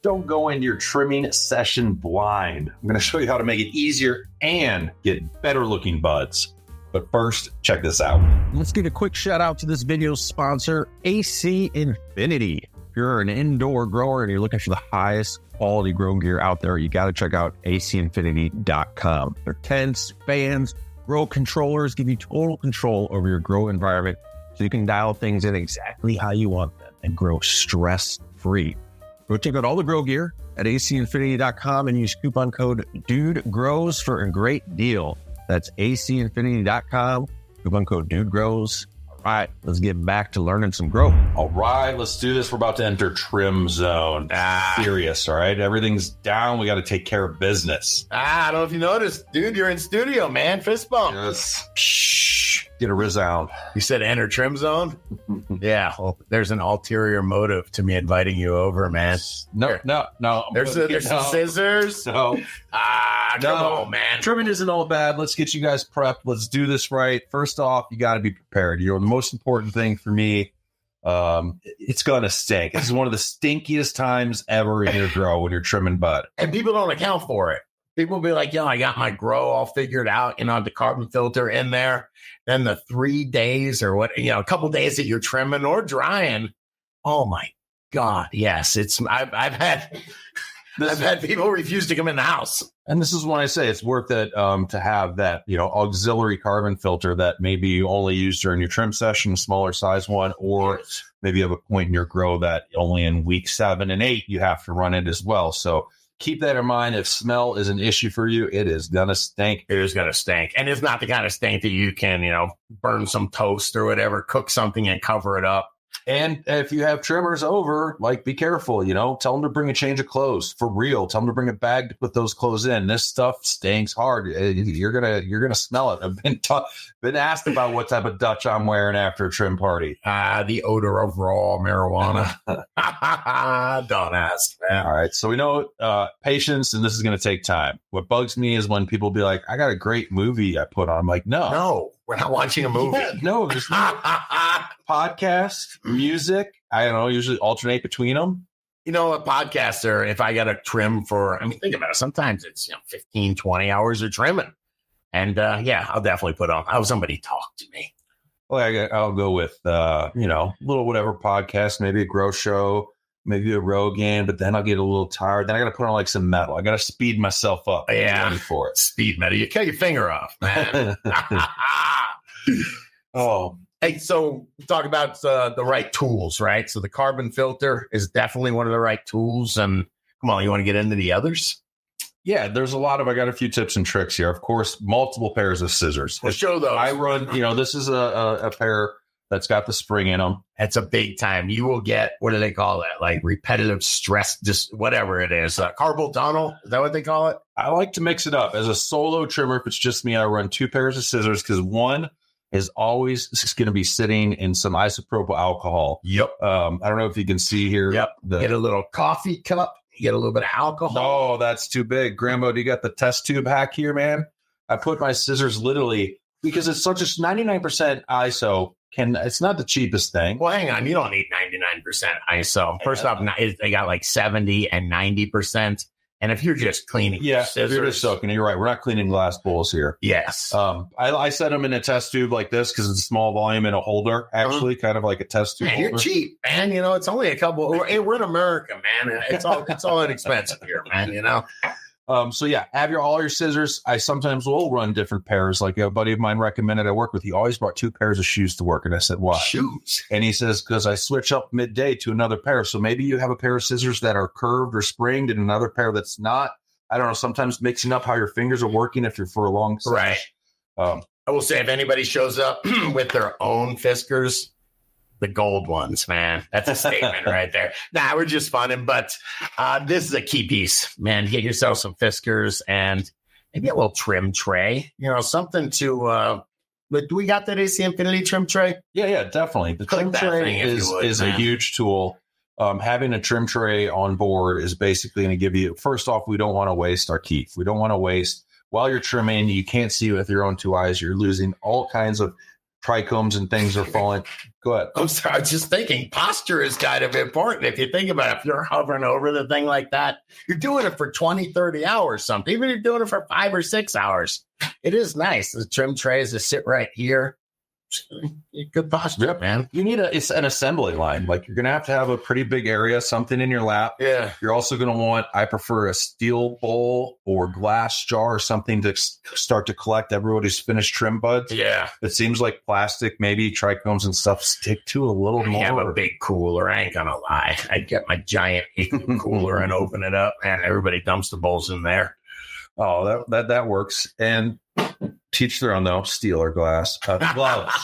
Don't go into your trimming session blind. I'm going to show you how to make it easier and get better looking buds. But first, check this out. Let's give a quick shout out to this video's sponsor, AC Infinity. If you're an indoor grower and you're looking for the highest quality grow gear out there, you got to check out acinfinity.com. Their tents, fans, grow controllers give you total control over your grow environment so you can dial things in exactly how you want them and grow stress-free. Go check out all the grow gear at acinfinity.com and use coupon code DUDEGROWS for a great deal. That's acinfinity.com, coupon code DUDEGROWS. All right, let's get back to learning some grow. All right, let's do this. We're about to enter trim zone. Serious, all right? Everything's down. We got to take care of business. I don't know if you noticed, dude, you're in studio, man. Fist bump. Yes. Shh. Get a resound. You said enter trim zone? Yeah, well, there's an ulterior motive to me inviting you over, man. No. There's some scissors. No. Come on, man. Trimming isn't all bad. Let's get you guys prepped. Let's do this right. First off, you got to be prepared. You know, the most important thing for me, it's going to stink. This is one of the stinkiest times ever in your grow when you're trimming bud. And people don't account for it. People will be like, I got my grow all figured out, the carbon filter in there. Then the 3 days or a couple days that you're trimming or drying. Oh my God. Yes. I've had people refuse to come in the house. And this is when I say it's worth it to have that, auxiliary carbon filter that maybe you only use during your trim session, smaller size one, or maybe you have a point in your grow that only in week 7 and 8 you have to run it as well. So keep that in mind. If smell is an issue for you, it is going to stink. It is going to stink. And it's not the kind of stink that you can, burn some toast or whatever, cook something and cover it up. And if you have trimmers over, be careful, tell them to bring a change of clothes for real. Tell them to bring a bag to put those clothes in. This stuff stinks hard. You're going to smell it. I've been asked about what type of Dutch I'm wearing after a trim party. The odor of raw marijuana. Don't ask, man. All right. So we know patience, and this is going to take time. What bugs me is when people be like, I got a great movie I put on. I'm like, no, we're not watching a movie. Yeah, no, there's no podcast, music. I don't know, usually alternate between them. A podcaster, if I got to trim think about it. Sometimes it's 15, 20 hours of trimming. And I'll definitely put on. I'll somebody talk to me. Well, I'll go with, little whatever podcast, maybe a grow show, maybe a Rogan, but then I'll get a little tired. Then I got to put on some metal. I got to speed myself up. Yeah. For it. Speed metal. You cut your finger off, man. Oh, hey, so talk about the right tools, right? So the carbon filter is definitely one of the right tools. And come on, you want to get into the others? Yeah, there's I got a few tips and tricks here. Of course, multiple pairs of scissors. Let's show those. I run, this is a pair that's got the spring in them. That's a big time. You will get, what do they call that? Like repetitive stress, just whatever it is. Carpal tunnel. Is that what they call it? I like to mix it up. As a solo trimmer, if it's just me, I run 2 pairs of scissors because one is always going to be sitting in some isopropyl alcohol. Yep. I don't know if you can see here. Yep. Get a little coffee cup. You get a little bit of alcohol. No, that's too big. Grandma, do you got the test tube hack here, man? I put my scissors literally, because it's such a 99% ISO. It's not the cheapest thing. Well, hang on. You don't need 99% ISO. First off, they got 70 and 90%. And if you're just cleaning scissors, if you're just soaking, you're right. We're not cleaning glass bowls here. Yes. I set them in a test tube like this because it's a small volume in a holder, actually, kind of like a test tube. Man, holder. You're cheap, man. It's only a couple. We're in America, man. It's all inexpensive here, man. So have all your scissors. I sometimes will run different pairs. Like a buddy of mine recommended I work with. He always brought 2 pairs of shoes to work. And I said, why? Shoes. And he says, because I switch up midday to another pair. So maybe you have a pair of scissors that are curved or springed and another pair that's not. I don't know, sometimes mixing up how your fingers are working if you're for a long session. Right. I will say if anybody shows up with their own Fiskars, the gold ones, man, that's a statement right there. Nah, we're just funning, but this is a key piece, man. Get yourself some Fiskars and maybe a little trim tray, something to, but do we got that AC Infinity trim tray? Yeah, definitely. The trim tray is a huge tool. Having a trim tray on board is basically going to give you, first off, we don't want to waste our keef. We don't want to waste, while you're trimming, you can't see with your own 2 eyes. You're losing all kinds of trichomes and things are falling. Go ahead. I'm sorry. I was just thinking posture is kind of important. If you think about it, if you're hovering over the thing like that, you're doing it for 20, 30 hours, something. Even if you're doing it for 5 or 6 hours, it is nice. The trim trays to sit right here. Good posture, Yep. man. You need it's an assembly line. Like you're going to have a pretty big area, something in your lap. Yeah. You're also going to want, I prefer a steel bowl or glass jar or something to start to collect everybody's finished trim buds. Yeah. It seems like plastic, maybe trichomes and stuff stick to a little I more. have a big cooler. I ain't gonna lie. I'd get my giant cooler and open it up, and everybody dumps the bowls in there. Oh, that works. And teach their own, though. Steel or glass. Gloves.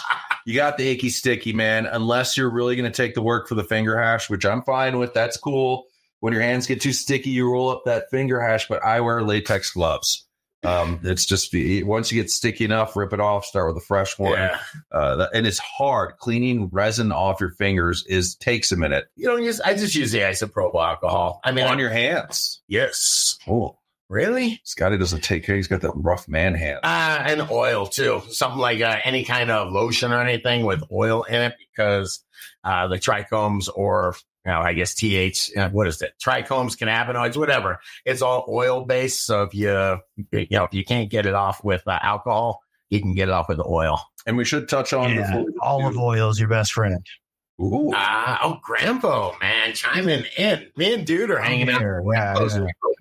You got the icky sticky, man. Unless you're really going to take the work for the finger hash, which I'm fine with. That's cool. When your hands get too sticky, you roll up that finger hash. But I wear latex gloves. It's just once you get sticky enough, rip it off. Start with a fresh one. Yeah. And it's hard. Cleaning resin off your fingers takes a minute. You don't use. I just use the isopropyl alcohol. I mean, On your hands. Yes. Oh, Really? Scotty doesn't take care. He's got that rough man hand. And oil too. Something like any kind of lotion or anything with oil in it, because the trichomes or I guess what is it? Trichomes, cannabinoids, whatever. It's all oil based. So if if you can't get it off with alcohol, you can get it off with oil. And we should touch on olive oil is your best friend. Ooh. Grambo, man, chiming in. Me and Dude are hanging out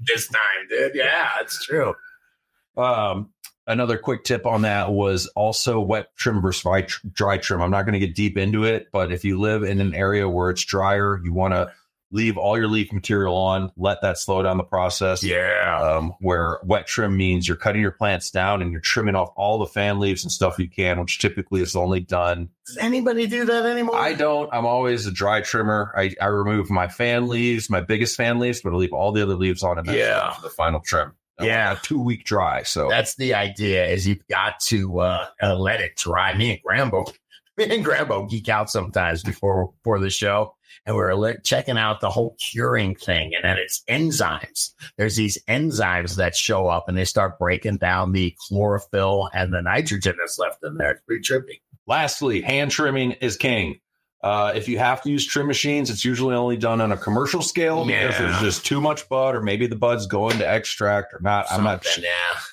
this time, dude. Yeah, that's true. Another quick tip on that was also wet trim versus dry trim. I'm not going to get deep into it, but if you live in an area where it's drier, you want to leave all your leaf material on, let that slow down the process. Yeah. Where wet trim means you're cutting your plants down and you're trimming off all the fan leaves and stuff you can, which typically is only done. Does anybody do that anymore? I don't. I'm always a dry trimmer. I remove my fan leaves, my biggest fan leaves, but I leave all the other leaves on and that's the final trim. Yeah. A 2-week dry. So that's the idea, is you've got to let it dry. Me and Grambo geek out sometimes before the show. And we're checking out the whole curing thing. And then it's enzymes. There's these enzymes that show up and they start breaking down the chlorophyll and the nitrogen that's left in there. It's pretty trippy. Lastly, hand trimming is king. If you have to use trim machines, it's usually only done on a commercial scale because there's just too much bud, or maybe the bud's going to extract or not. I'm not sure.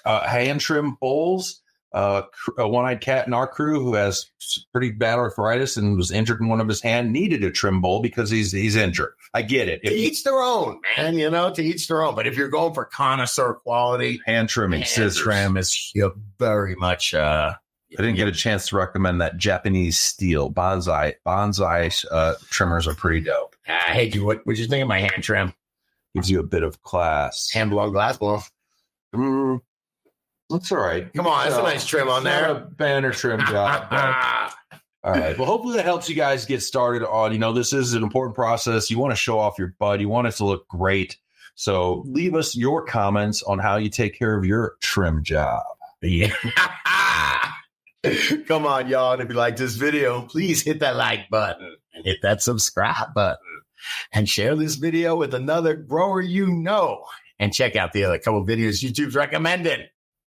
Hand trim bowls. A one-eyed cat in our crew who has pretty bad arthritis and was injured in one of his hand needed a trim bowl because he's injured. I get it. To each their own, man. To each their own. But if you're going for connoisseur quality, hand trimming, scissors, trim is very much. I didn't get a chance to recommend that Japanese steel bonsai trimmers are pretty dope. Hey, what'd you think of my hand trim? Gives you a bit of class. Hand blown, glass blown. That's all right. Come on, that's a nice trim on there. A banner trim job. All right. Well, hopefully that helps you guys get started on, this is an important process. You want to show off your bud. You want it to look great. So leave us your comments on how you take care of your trim job. Yeah. Come on, y'all. And if you like this video, please hit that like button and hit that subscribe button and share this video with another grower you know. And check out the other couple videos YouTube's recommended.